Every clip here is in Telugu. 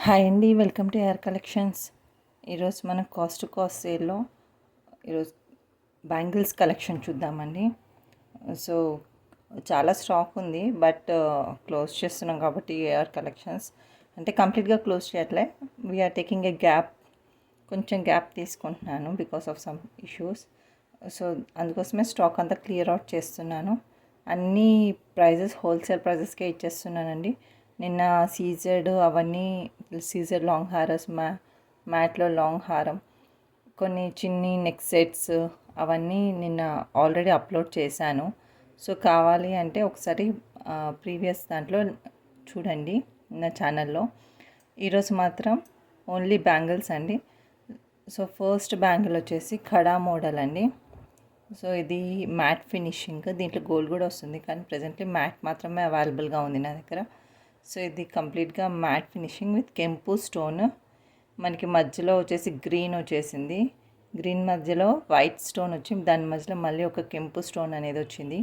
హాయ్ అండి, వెల్కమ్ టు ఏఆర్ కలెక్షన్స్. ఈరోజు మనం కాస్ట్ టు కాస్ట్ సేల్లో ఈరోజు బ్యాంగిల్స్ కలెక్షన్ చూద్దామండి. సో చాలా స్టాక్ ఉంది, బట్ క్లోజ్ చేస్తున్నాం కాబట్టి ఏఆర్ కలెక్షన్స్ అంటే కంప్లీట్గా క్లోజ్ చేయట్లే. వీఆర్ టేకింగ్ ఏ గ్యాప్, కొంచెం గ్యాప్ తీసుకుంటున్నాను because of some issues. So అందుకోసమే స్టాక్ అంతా క్లియర్ అవుట్ చేస్తున్నాను. అన్ని ప్రైజెస్ హోల్సేల్ ప్రైజెస్కే ఇచ్చేస్తున్నానండి. నిన్న సీజెడ్ అవన్నీ సీజెడ్ లాంగ్ హారస్, మ్యాట్లో లాంగ్ హారం, కొన్ని చిన్ని నెక్ సెట్స్ అవన్నీ నిన్న ఆల్రెడీ అప్లోడ్ చేశాను. సో కావాలి అంటే ఒకసారి ప్రీవియస్ దాంట్లో చూడండి నా ఛానల్లో. ఈరోజు మాత్రం ఓన్లీ బ్యాంగిల్స్ అండి. సో ఫస్ట్ బ్యాంగిల్ వచ్చేసి ఖడా మోడల్ అండి. సో ఇది మ్యాట్ ఫినిషింగ్, దీంట్లో గోల్డ్ కూడా వస్తుంది, కానీ ప్రజెంట్లీ మ్యాట్ మాత్రమే అవైలబుల్గా ఉంది నా దగ్గర. సో ఇది కంప్లీట్గా మ్యాట్ ఫినిషింగ్ విత్ కెంపు స్టోన్. మనకి మధ్యలో వచ్చేసి గ్రీన్ వచ్చేసింది, గ్రీన్ మధ్యలో వైట్ స్టోన్ వచ్చి దాని మధ్యలో మళ్ళీ ఒక కెంపు స్టోన్ అనేది వచ్చింది.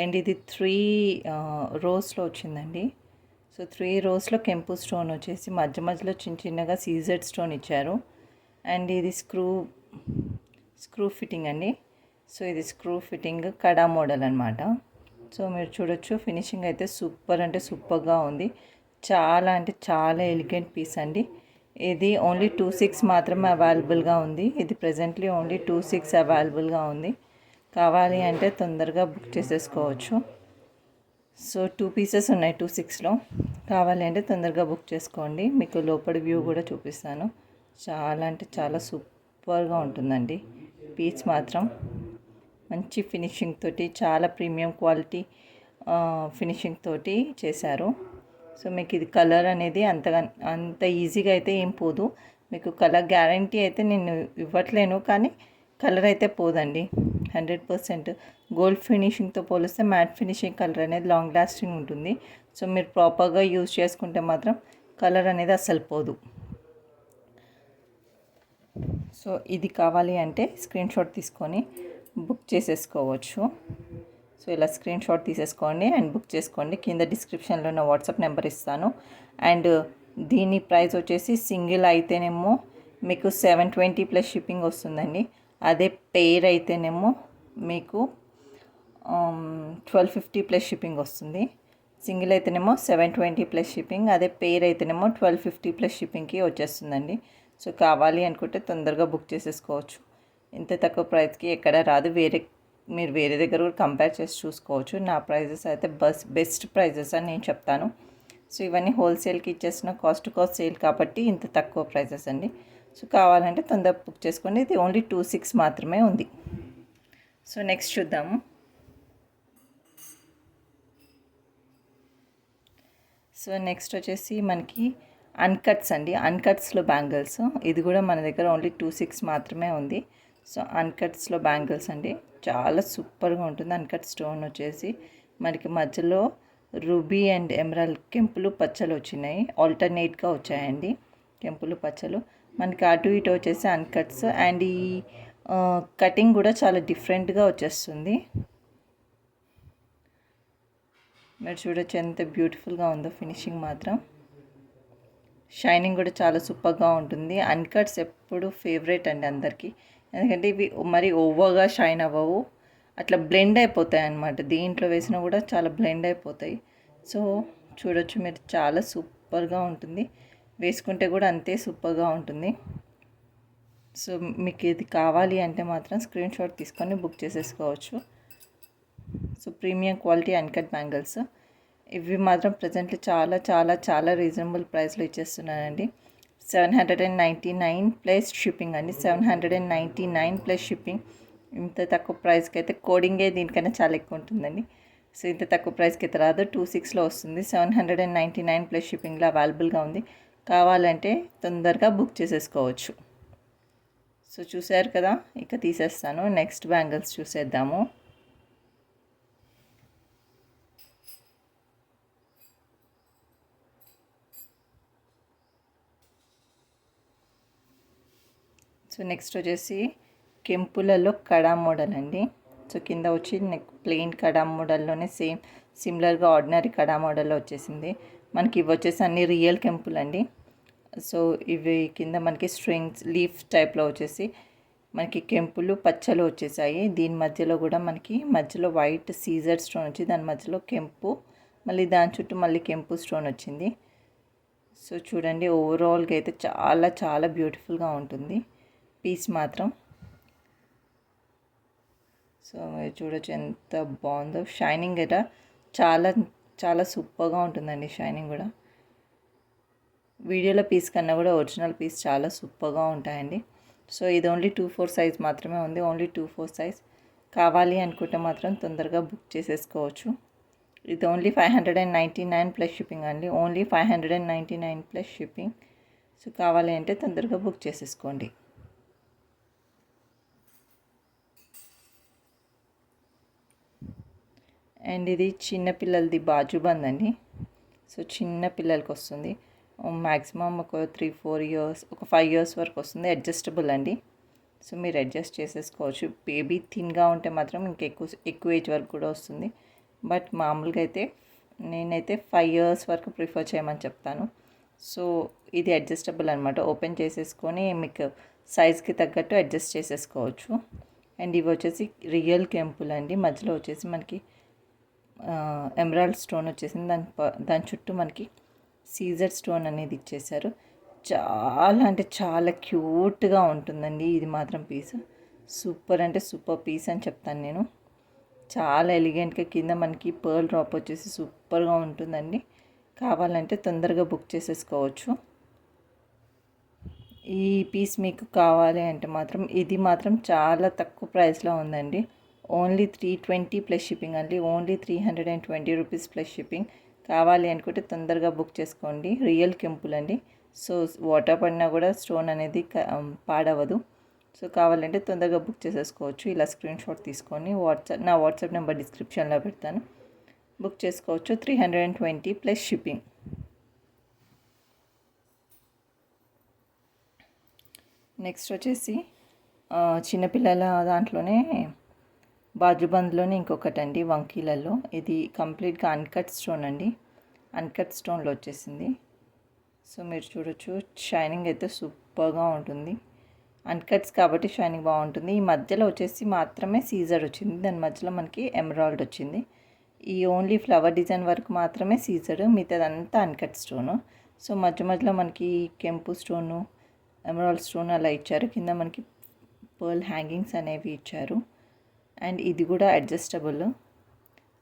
అండ్ ఇది 3 రోస్లో వచ్చిందండి. సో 3 రోస్లో కెంపు స్టోన్ వచ్చేసి మధ్య మధ్యలో చిన్న చిన్నగా సీజెడ్ స్టోన్ ఇచ్చారు. అండ్ ఇది స్క్రూ ఫిట్టింగ్ అండి. సో ఇది స్క్రూ ఫిట్టింగ్ కడా మోడల్ అనమాట. సో మీరు చూడొచ్చు, ఫినిషింగ్ అయితే సూపర్ అంటే సూపర్గా ఉంది. చాలా అంటే చాలా ఎలిగెంట్ పీస్ అండి. ఇది ఓన్లీ 26 మాత్రమే అవైలబుల్గా ఉంది. ఇది ప్రజెంట్లీ ఓన్లీ 26 అవైలబుల్గా ఉంది. కావాలి అంటే తొందరగా బుక్ చేసేసుకోవచ్చు. సో 2 పీసెస్ ఉన్నాయి 26లో. కావాలి అంటే తొందరగా బుక్ చేసుకోండి. మీకు లోపల వ్యూ కూడా చూపిస్తాను. చాలా అంటే చాలా సూపర్గా ఉంటుందండి. పీస్ మాత్రం మంచి ఫినిషింగ్ తోటి, చాలా ప్రీమియం క్వాలిటీ ఫినిషింగ్ తోటి చేశారు. సో మీకు ఇది కలర్ అనేది అంత ఈజీగా అయితే ఏం పోదు. మీకు కలర్ గ్యారంటీ అయితే నేను ఇవ్వట్లేను, కానీ కలర్ అయితే పోదండి 100%. గోల్డ్ ఫినిషింగ్తో పోలిస్తే మ్యాట్ ఫినిషింగ్ కలర్ అనేది లాంగ్ లాస్టింగ్ ఉంటుంది. సో మీరు ప్రాపర్గా యూజ్ చేసుకుంటే మాత్రం కలర్ అనేది అస్సలు పోదు. సో ఇది కావాలి అంటే స్క్రీన్ షాట్ తీసుకొని బుక్ చేసేసుకోవచ్చు. సో ఇలా స్క్రీన్ షాట్ తీసేసుకోండి అండ్ బుక్ చేసుకోండి. కింద డిస్క్రిప్షన్లో నా వాట్సాప్ నెంబర్ ఇస్తాను. అండ్ దీని ప్రైస్ వచ్చేసి సింగిల్ అయితేనేమో మీకు 720 ప్లస్ షిప్పింగ్ వస్తుందండి. అదే పెయిర్ అయితేనేమో మీకు 1250 ప్లస్ షిప్పింగ్ వస్తుంది. సింగిల్ అయితేనేమో 720 ప్లస్ షిప్పింగ్, అదే పెయిర్ అయితేనేమో 1250 ప్లస్ షిప్పింగ్కి వచ్చేస్తుందండి. సో కావాలి అనుకుంటే తొందరగా బుక్ చేసేసుకోవచ్చు. ఇంత తక్కువ ప్రైస్కి ఎక్కడ రాదు. మీరు వేరే దగ్గర కూడా కంపేర్ చేసి చూసుకోవచ్చు. నా ప్రైజెస్ అయితే బెస్ట్ ప్రైజెస్ అని నేను చెప్తాను. సో ఇవన్నీ హోల్సేల్కి ఇచ్చేసిన కాస్ట్ టు కాస్ట్ సేల్ కాబట్టి ఇంత తక్కువ ప్రైజెస్ అండి. సో కావాలంటే తొందరగా బుక్ చేసుకోండి. ఇది ఓన్లీ 26 మాత్రమే ఉంది. సో నెక్స్ట్ చూద్దాము. సో నెక్స్ట్ వచ్చేసి మనకి అన్కట్స్ అండి. అన్కట్స్లో బ్యాంగిల్స్. ఇది కూడా మన దగ్గర ఓన్లీ 26 మాత్రమే ఉంది. సో అన్కట్స్లో బ్యాంగిల్స్ అండి, చాలా సూపర్గా ఉంటుంది. అన్కట్ స్టోన్ వచ్చేసి మనకి మధ్యలో రూబీ అండ్ ఎమరాల్డ్ కెంపులు పచ్చలు వచ్చినాయి, ఆల్టర్నేట్గా వచ్చాయండి కెంపులు పచ్చలు. మనకి అటు ఇటు వచ్చేసి అన్కట్స్. అండ్ ఈ కటింగ్ కూడా చాలా డిఫరెంట్గా వచ్చేస్తుంది. మీరు చూడొచ్చు ఎంత బ్యూటిఫుల్గా ఉందో. ఫినిషింగ్ మాత్రం షైనింగ్ కూడా చాలా సూపర్గా ఉంటుంది. అన్కట్స్ ఎప్పుడు ఫేవరెట్ అండి అందరికీ, ఎందుకంటే ఇవి మరి ఓవర్గా షైన్ అవ్వవు, అట్లా బ్లెండ్ అయిపోతాయి అన్నమాట. దీంట్లో వేసినా కూడా చాలా బ్లెండ్ అయిపోతాయి. సో చూడొచ్చు మీరు, చాలా సూపర్గా ఉంటుంది. వేసుకుంటే కూడా అంతే సూపర్గా ఉంటుంది. సో మీకు ఇది కావాలి అంటే మాత్రం స్క్రీన్ షాట్ తీసుకొని బుక్ చేసేసుకోవచ్చు. So premium quality uncut bangles ఇవి మాత్రం ప్రజెంట్లీ చాలా చాలా చాలా రీజనబుల్ ప్రైస్లో ఇచ్చేస్తున్నానండి. 799 ప్లస్ షిప్పింగ్ అండి. 799 ప్లస్ షిప్పింగ్. ఇంత తక్కువ ప్రైస్కి అయితే కోడింగే దీనికన్నా చాలా ఎక్కువ ఉంటుందండి. సో ఇంత తక్కువ ప్రైస్కి అయితే రాదు. 26లో వస్తుంది. 799 ప్లస్ షిప్పింగ్లో అవైలబుల్గా ఉంది. కావాలంటే తొందరగా బుక్ చేసేసుకోవచ్చు. సో చూసారు కదా, ఇక తీసేస్తాను. నెక్స్ట్ బ్యాంగిల్స్ చూసేద్దాము. సో నెక్స్ట్ వచ్చేసి కెంపులలో కడా మోడల్ అండి. సో కింద వచ్చి నెక్ ప్లెయిన్ కడా మోడల్లోనే సిమిలర్గా ఆర్డినరీ కడా మోడల్లో వచ్చేసింది. మనకి ఇవి వచ్చేసి అన్ని రియల్ కెంపులు అండి. సో ఇవి కింద మనకి స్ట్రింగ్స్ లీఫ్ టైప్లో వచ్చేసి మనకి కెంపులు పచ్చలు వచ్చేసాయి. దీని మధ్యలో కూడా మనకి మధ్యలో వైట్ సీజర్ స్టోన్ వచ్చి దాని మధ్యలో కెంపు, మళ్ళీ దాని చుట్టూ మళ్ళీ కెంపు స్టోన్ వచ్చింది. సో చూడండి, ఓవరాల్గా అయితే చాలా చాలా బ్యూటిఫుల్గా ఉంటుంది పీస్ మాత్రం. సో మీరు చూడొచ్చు ఎంత బాగుందో. షైనింగ్ అయితే చాలా చాలా సూపర్గా ఉంటుందండి. షైనింగ్ కూడా వీడియోలో పీస్ కన్నా కూడా ఒరిజినల్ పీస్ చాలా సూపర్గా ఉంటాయండి. సో ఇది ఓన్లీ 2/4 సైజ్ మాత్రమే ఉంది. ఓన్లీ 2/4 సైజ్ కావాలి అనుకుంటే మాత్రం తొందరగా బుక్ చేసేసుకోవచ్చు. ఇది ఓన్లీ 599 ప్లస్ షిప్పింగ్ అండి. Only 599 plus shipping. సో కావాలి అంటే తొందరగా బుక్ చేసేసుకోండి. అండ్ ఇది చిన్నపిల్లలది బాజుబంద్ అండి. సో చిన్న పిల్లలకి వస్తుంది. మ్యాక్సిమం ఒక 3-4 ఇయర్స్, ఒక 5 ఇయర్స్ వరకు వస్తుంది. అడ్జస్టబుల్ అండి. సో మీరు అడ్జస్ట్ చేసేసుకోవచ్చు. బేబీ థిన్గా ఉంటే మాత్రం ఎక్కువ ఏజ్ వరకు కూడా వస్తుంది. బట్ మామూలుగా అయితే నేనైతే 5 ఇయర్స్ వరకు ప్రిఫర్ చేయమని చెప్తాను. సో ఇది అడ్జస్టబుల్ అనమాట. ఓపెన్ చేసేసుకొని మీకు సైజ్కి తగ్గట్టు అడ్జస్ట్ చేసేసుకోవచ్చు. అండ్ ఇవి వచ్చేసి రియల్ కెంపుల్ అండి. మధ్యలో వచ్చేసి మనకి ఎమరాల్డ్ స్టోన్ వచ్చేసింది. దాని చుట్టూ మనకి సీజర్ స్టోన్ అనేది ఇచ్చేసారు. చాలా అంటే చాలా క్యూట్గా ఉంటుందండి ఇది మాత్రం పీస్. సూపర్ అంటే సూపర్ పీస్ అని చెప్తాను నేను. చాలా ఎలిగెంట్గా కింద మనకి పర్ల్ డ్రాప్ వచ్చేసి సూపర్గా ఉంటుందండి. కావాలంటే తొందరగా బుక్ చేసేసుకోవచ్చు. ఈ పీస్ మీకు కావాలి అంటే మాత్రం ఇది మాత్రం చాలా తక్కువ ప్రైస్లో ఉందండి. ఓన్లీ 320 ప్లస్ షిప్పింగ్ అండి. Only 320 rupees plus shipping. కావాలి అనుకుంటే తొందరగా బుక్ చేసుకోండి. రియల్ కెంపుల్ అండి. సో వాటర్ పడినా కూడా స్టోన్ అనేది పాడవదు. సో కావాలంటే తొందరగా బుక్ చేసేసుకోవచ్చు. ఇలా స్క్రీన్ షాట్ తీసుకొని నా వాట్సాప్ నెంబర్ డిస్క్రిప్షన్లో పెడతాను. బుక్ చేసుకోవచ్చు. 320 ప్లస్ షిప్పింగ్. నెక్స్ట్ వచ్చేసి చిన్నపిల్లల దాంట్లోనే బాజుబంద్లోనే ఇంకొకటి అండి, వంకీలలో. ఇది కంప్లీట్గా అన్కట్ స్టోన్ అండి. అన్కట్ స్టోన్లో వచ్చేసింది. సో మీరు చూడొచ్చు, షైనింగ్ అయితే సూపర్గా ఉంటుంది. అన్కట్స్ కాబట్టి షైనింగ్ బాగుంటుంది. ఈ మధ్యలో వచ్చేసి మాత్రమే సీజర్ వచ్చింది. దాని మధ్యలో మనకి ఎమరాల్డ్ వచ్చింది. ఈ ఓన్లీ ఫ్లవర్ డిజైన్ వరకు మాత్రమే సీజర్, మిగతాదంతా అన్కట్ స్టోను. సో మధ్యలో మనకి కెంపు స్టోను, ఎమరాల్డ్ స్టోన్ అలా ఇచ్చారు. కింద మనకి పర్ల్ హ్యాంగింగ్స్ అనేవి ఇచ్చారు. అండ్ ఇది కూడా అడ్జస్టబుల్.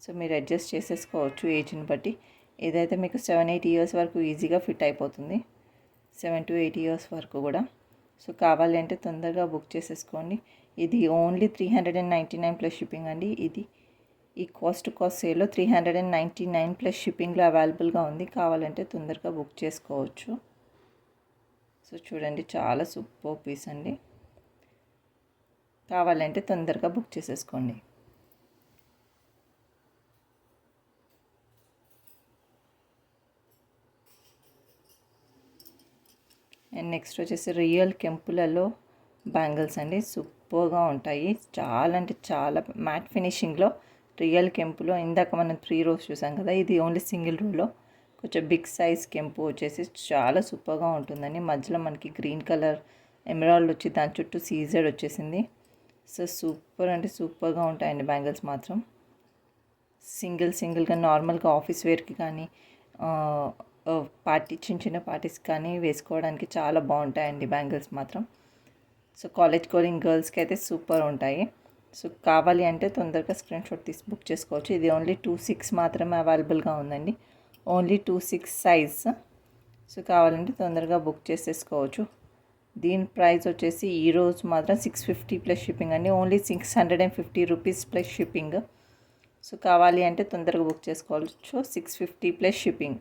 సో మీరు అడ్జస్ట్ చేసేసుకోవచ్చు ఏజ్ని బట్టి. ఏదైతే మీకు 7-8 ఇయర్స్ వరకు ఈజీగా ఫిట్ అయిపోతుంది. 7 to 8 ఇయర్స్ వరకు కూడా. సో కావాలి అంటే తొందరగా బుక్ చేసేసుకోండి. ఇది ఓన్లీ 399 ప్లస్ షిప్పింగ్ అండి. ఇది ఈ కాస్ట్ సేల్లో 399 ప్లస్ షిప్పింగ్లో అవైలబుల్గా ఉంది. కావాలంటే తొందరగా బుక్ చేసుకోవచ్చు. సో చూడండి, చాలా సూపర్ పీస్ అండి. కావాలంటే తొందరగా బుక్ చేసేసుకోండి. అండ్ నెక్స్ట్ వచ్చేసి రియల్ కెంపులలో బ్యాంగిల్స్ అండి. సూపర్గా ఉంటాయి. చాలా అంటే చాలా మ్యాట్ ఫినిషింగ్లో రియల్ కెంపులో. ఇందాక మనం 3 రోస్ చూసాం కదా, ఇది ఓన్లీ సింగిల్ రోలో కొంచెం బిగ్ సైజ్ కెంపు వచ్చేసి చాలా సూపర్గా ఉంటుందండి. మధ్యలో మనకి గ్రీన్ కలర్ ఎమరాల్డ్ వచ్చి దాని చుట్టూ సీజర్ వచ్చేసింది. సో సూపర్ అంటే సూపర్గా ఉంటాయండి బ్యాంగిల్స్ మాత్రం. సింగిల్గా నార్మల్గా ఆఫీస్ వేర్కి కానీ చిన్న పార్టీస్కి కానీ వేసుకోవడానికి చాలా బాగుంటాయండి బ్యాంగిల్స్ మాత్రం. సో కాలేజ్ గోయింగ్ గర్ల్స్కి అయితే సూపర్ ఉంటాయి. సో కావాలి అంటే తొందరగా స్క్రీన్ షాట్ తీసి బుక్ చేసుకోవచ్చు. ఇది ఓన్లీ 26 మాత్రమే అవైలబుల్గా ఉందండి. Only 26 size. సో కావాలంటే తొందరగా బుక్ చేసేసుకోవచ్చు. దీని ప్రైస్ వచ్చేసి ఈరోజు మాత్రం 650 ప్లస్ షిప్పింగ్ అండి. Only 650 rupees plus shipping. So కావాలి అంటే తొందరగా బుక్ చేసుకోవచ్చు. 650 ప్లస్ షిప్పింగ్.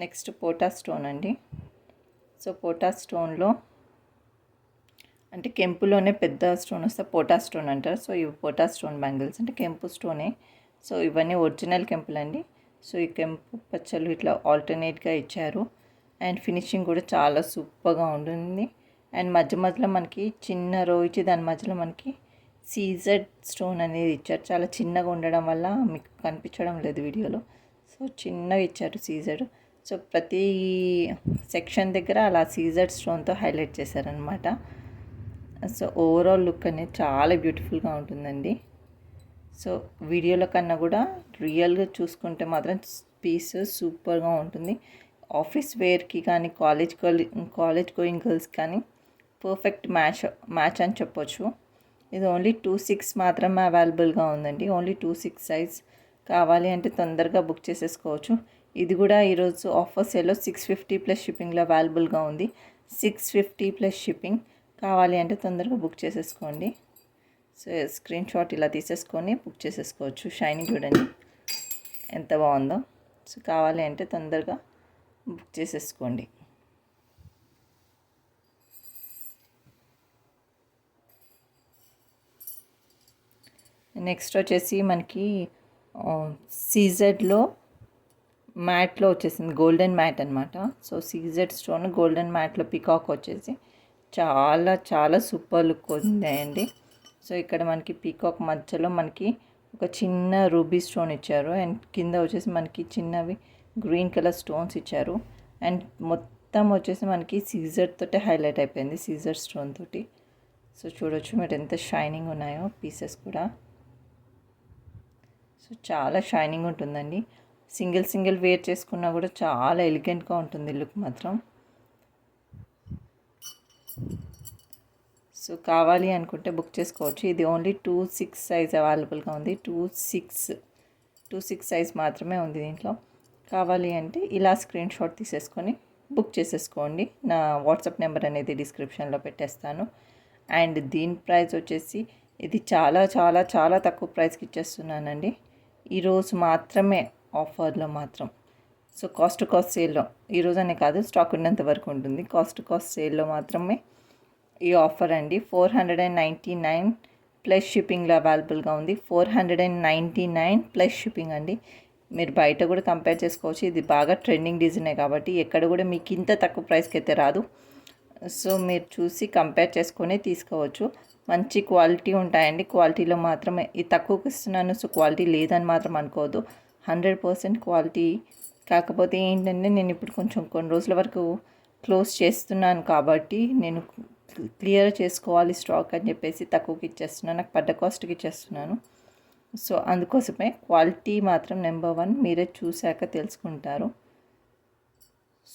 నెక్స్ట్ పోటా స్టోన్ అండి. సో పోటా స్టోన్లో అంటే కెంపులోనే పెద్ద స్టోన్ వస్తే పోటా స్టోన్ అంటారు. సో ఇవి పోటా స్టోన్ బ్యాంగిల్స్ అంటే కెంపు స్టోనే. సో ఇవన్నీ ఒరిజినల్ కెంపులు అండి. సో ఈ కెంపు పచ్చలు ఇట్లా ఆల్టర్నేట్గా ఇచ్చారు. అండ్ ఫినిషింగ్ కూడా చాలా సూపర్గా ఉంటుంది. అండ్ మధ్యలో మనకి చిన్న రో ఇచ్చి దాని మధ్యలో మనకి సీజెడ్ స్టోన్ అనేది ఇచ్చారు. చాలా చిన్నగా ఉండడం వల్ల మీకు కనిపించడం లేదు వీడియోలో. సో చిన్నగా ఇచ్చారు సీజెడ్. సో ప్రతి సెక్షన్ దగ్గర అలా సీజెడ్ స్టోన్తో హైలైట్ చేశారనమాట. సో ఓవరాల్ లుక్ అనేది చాలా బ్యూటిఫుల్గా ఉంటుందండి. సో వీడియోలో కన్నా కూడా రియల్గా చూసుకుంటే మాత్రం పీస్ సూపర్గా ఉంటుంది. ఆఫీస్ వేర్కి కానీ కాలేజ్ గోయింగ్ గర్ల్స్ కానీ పర్ఫెక్ట్ మ్యాచ్ అని చెప్పొచ్చు. ఇది ఓన్లీ 26 మాత్రమే అవైలబుల్గా ఉందండి. Only 26 size. కావాలి అంటే తొందరగా బుక్ చేసేసుకోవచ్చు. ఇది కూడా ఈరోజు ఆఫర్ సేల్లో 650 ప్లస్ షిప్పింగ్లో అవైలబుల్గా ఉంది. 650 ప్లస్ షిప్పింగ్. కావాలి అంటే తొందరగా బుక్ చేసేసుకోండి. సో స్క్రీన్ షాట్ ఇలా తీసేసుకొని బుక్ చేసేసుకోవచ్చు. షైనింగ్ చూడండి ఎంత బాగుందో. సో కావాలి అంటే తొందరగా బుక్ చేసేసుకోండి. నెక్స్ట్ వచ్చేసి మనకి సీజెడ్లో మ్యాట్లో వచ్చేసింది, గోల్డెన్ మ్యాట్ అనమాట. సో సీజెడ్ స్టోన్ గోల్డెన్ మ్యాట్లో పికాక్ వచ్చేసి చాలా చాలా సూపర్ లుక్ ఉందండి. సో ఇక్కడ మనకి పీకాక్ మధ్యలో మనకి ఒక చిన్న రూబీ స్టోన్ ఇచ్చారు. అండ్ కింద వచ్చేసి మనకి చిన్నవి గ్రీన్ కలర్ స్టోన్స్ ఇచ్చారు. అండ్ మొత్తం వచ్చేసి మనకి సీజర్ తోటే హైలైట్ అయిపోయింది, సీజర్ స్టోన్ తోటి. సో చూడొచ్చు మీరు ఎంత షైనింగ్ ఉన్నాయో పీసెస్ కూడా. సో చాలా షైనింగ్ ఉంటుందండి. సింగిల్ వేర్ చేసుకున్నా కూడా చాలా ఎలిగెంట్గా ఉంటుంది లుక్ మాత్రం. సో కావాలి అనుకుంటే బుక్ చేసుకోవచ్చు. ఇది ఓన్లీ 26 సైజ్ అవైలబుల్గా ఉంది. 26 సైజ్ మాత్రమే ఉంది దీంట్లో. కావాలి అంటే ఇలా స్క్రీన్ షాట్ తీసేసుకొని బుక్ చేసేసుకోండి. నా వాట్సాప్ నెంబర్ అనేది డిస్క్రిప్షన్లో పెట్టేస్తాను. అండ్ దీని ప్రైస్ వచ్చేసి ఇది చాలా చాలా చాలా తక్కువ ప్రైస్కి ఇచ్చేస్తున్నానండి. ఈరోజు మాత్రమే ఆఫర్లో మాత్రం. సో కాస్ట్ సేల్లో ఈరోజు అనే కాదు, స్టాక్ ఉన్నంత వరకు ఉంటుంది. కాస్ట్ సేల్లో మాత్రమే ఈ ఆఫర్ అండి. 499 ప్లస్ షిప్పింగ్లో అవైలబుల్గా ఉంది. 499 ప్లస్ షిప్పింగ్ అండి. మీరు బయట కూడా కంపేర్ చేసుకోవచ్చు. ఇది బాగా ట్రెండింగ్ డిజైనే కాబట్టి ఎక్కడ కూడా మీకు ఇంత తక్కువ ప్రైస్కి అయితే రాదు. సో మీరు చూసి కంపేర్ చేసుకొని తీసుకోవచ్చు. మంచి క్వాలిటీ ఉంటాయండి. క్వాలిటీలో మాత్రమే ఇది తక్కువకి ఇస్తున్నాను, సో క్వాలిటీ లేదని మాత్రం అనుకోవద్దు. 100% క్వాలిటీ. కాకపోతే ఏంటంటే నేను ఇప్పుడు కొన్ని రోజుల వరకు క్లోజ్ చేస్తున్నాను కాబట్టి నేను క్లియర్ చేసుకోవాలి స్టాక్ అని చెప్పేసి తక్కువకి ఇచ్చేస్తున్నాను. నాకు పడ్డ కాస్ట్కి ఇచ్చేస్తున్నాను. సో అందుకోసమే క్వాలిటీ మాత్రం నెంబర్ 1 మీరే చూశాక తెలుసుకుంటారు.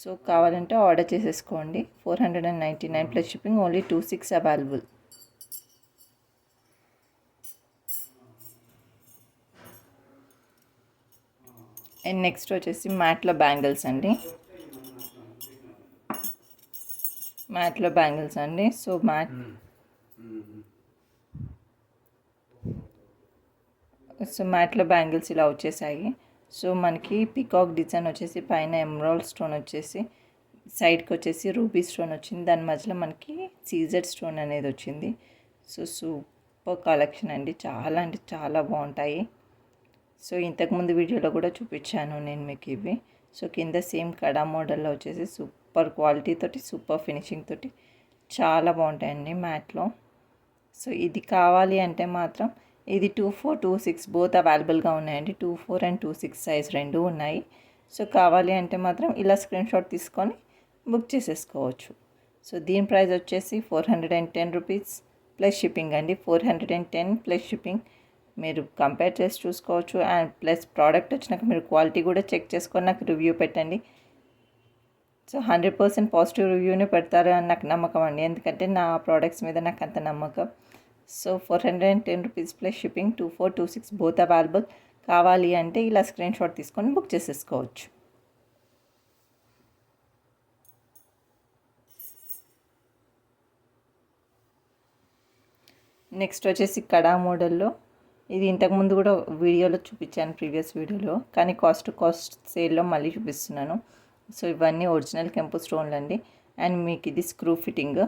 సో కావాలంటే ఆర్డర్ చేసేసుకోండి. 499 plus shipping, only 26 available. And next వచ్చేసి మ్యాట్లో బ్యాంగిల్స్ అండి. మ్యాట్లో బ్యాంగిల్స్ అండి. సో మ్యాట్లో బ్యాంగిల్స్ ఇలా వచ్చేసాయి. సో మనకి పికాక్ డిజైన్ వచ్చేసి పైన ఎమరాల్డ్ స్టోన్ వచ్చేసి, సైడ్కి వచ్చేసి రూబీ స్టోన్ వచ్చింది. దాని మధ్యలో మనకి సీజెడ్ స్టోన్ అనేది వచ్చింది. సో సూపర్ కలెక్షన్ అండి. చాలా అంటే చాలా బాగుంటాయి. సో ఇంతకుముందు వీడియోలో కూడా చూపించాను నేను మీకు ఇవి. సో కింద సేమ్ కడా మోడల్లో వచ్చేసి సూపర్ క్వాలిటీ తోటి, సూపర్ ఫినిషింగ్ తోటి చాలా బాగుంటాయండి మ్యాట్లో. సో ఇది కావాలి అంటే మాత్రం ఇది 24, 26 బోత్ అవైలబుల్గా ఉన్నాయండి. 24 అండ్ 26 సైజ్ రెండు ఉన్నాయి. సో కావాలి అంటే మాత్రం ఇలా స్క్రీన్ షాట్ తీసుకొని బుక్ చేసేసుకోవచ్చు. సో దీని ప్రైస్ వచ్చేసి 410 రూపీస్ ప్లస్ షిప్పింగ్ అండి. 410 ప్లస్ షిప్పింగ్. మీరు కంపేర్ చేసి చూసుకోవచ్చు. అండ్ ప్లస్ ప్రోడక్ట్ వచ్చినాక మీరు క్వాలిటీ కూడా చెక్ చేసుకొని నాకు రివ్యూ పెట్టండి. సో 100% పాజిటివ్ రివ్యూనే పెడతారు అని నాకు నమ్మకం అండి. ఎందుకంటే నా ప్రోడక్ట్స్ మీద నాకు అంత నమ్మకం. So 410 rupees plus shipping. 24, 26 both available. కావాలి అంటే ఇలా స్క్రీన్ షాట్ తీసుకొని బుక్ చేసేసుకోవచ్చు. నెక్స్ట్ వచ్చేసి కడా మోడల్లో. ఇది ఇంతకుముందు కూడా వీడియోలో చూపించాను, ప్రీవియస్ వీడియోలో. కానీ కాస్ట్ సేల్లో మళ్ళీ చూపిస్తున్నాను. సో ఇవన్నీ ఒరిజినల్ కెంపు స్టోన్లు అండి. అండ్ మీకు ఇది స్క్రూ ఫిట్టింగ్.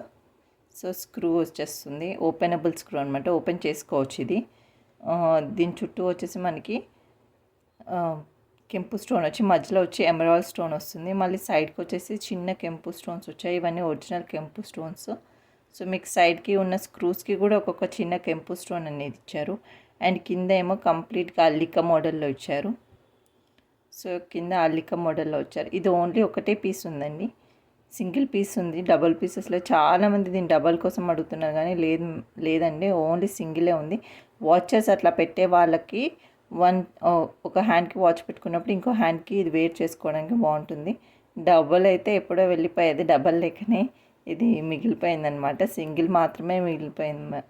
సో స్క్రూ వచ్చేస్తుంది, ఓపెనబుల్ స్క్రూ అనమాట. ఓపెన్ చేసుకోవచ్చు ఇది. దీని చుట్టూ వచ్చేసి మనకి కెంపు స్టోన్ వచ్చి మధ్యలో వచ్చి ఎమరాల్డ్ స్టోన్ వస్తుంది. మళ్ళీ సైడ్కి వచ్చేసి చిన్న కెంపు స్టోన్స్ వచ్చాయి. ఇవన్నీ ఒరిజినల్ కెంపు స్టోన్స్. సో మీకు సైడ్కి ఉన్న స్క్రూస్కి కూడా ఒక్కొక్క చిన్న కెంపు స్టోన్ అనేది ఇచ్చారు. అండ్ కింద ఏమో కంప్లీట్గా అల్లిక మోడల్లో ఇచ్చారు. సో కింద అల్లిక మోడల్లో వచ్చారు. ఇది ఓన్లీ ఒకటే పీస్ ఉందండి, సింగిల్ పీస్ ఉంది. డబల్ పీసెస్లో చాలామంది దీన్ని డబల్ కోసం అడుగుతున్నారు, కానీ లేదండి, ఓన్లీ సింగిలే ఉంది. వాచెస్ అట్లా పెట్టే వాళ్ళకి ఒక హ్యాండ్కి వాచ్ పెట్టుకున్నప్పుడు ఇంకో హ్యాండ్కి ఇది వేర్ చేసుకోవడానికి బాగుంటుంది. డబల్ అయితే ఎప్పుడో వెళ్ళిపోయేది, డబల్ లేకనే ఇది మిగిలిపోయిందనమాట. సింగిల్ మాత్రమే మిగిలిపోయింది.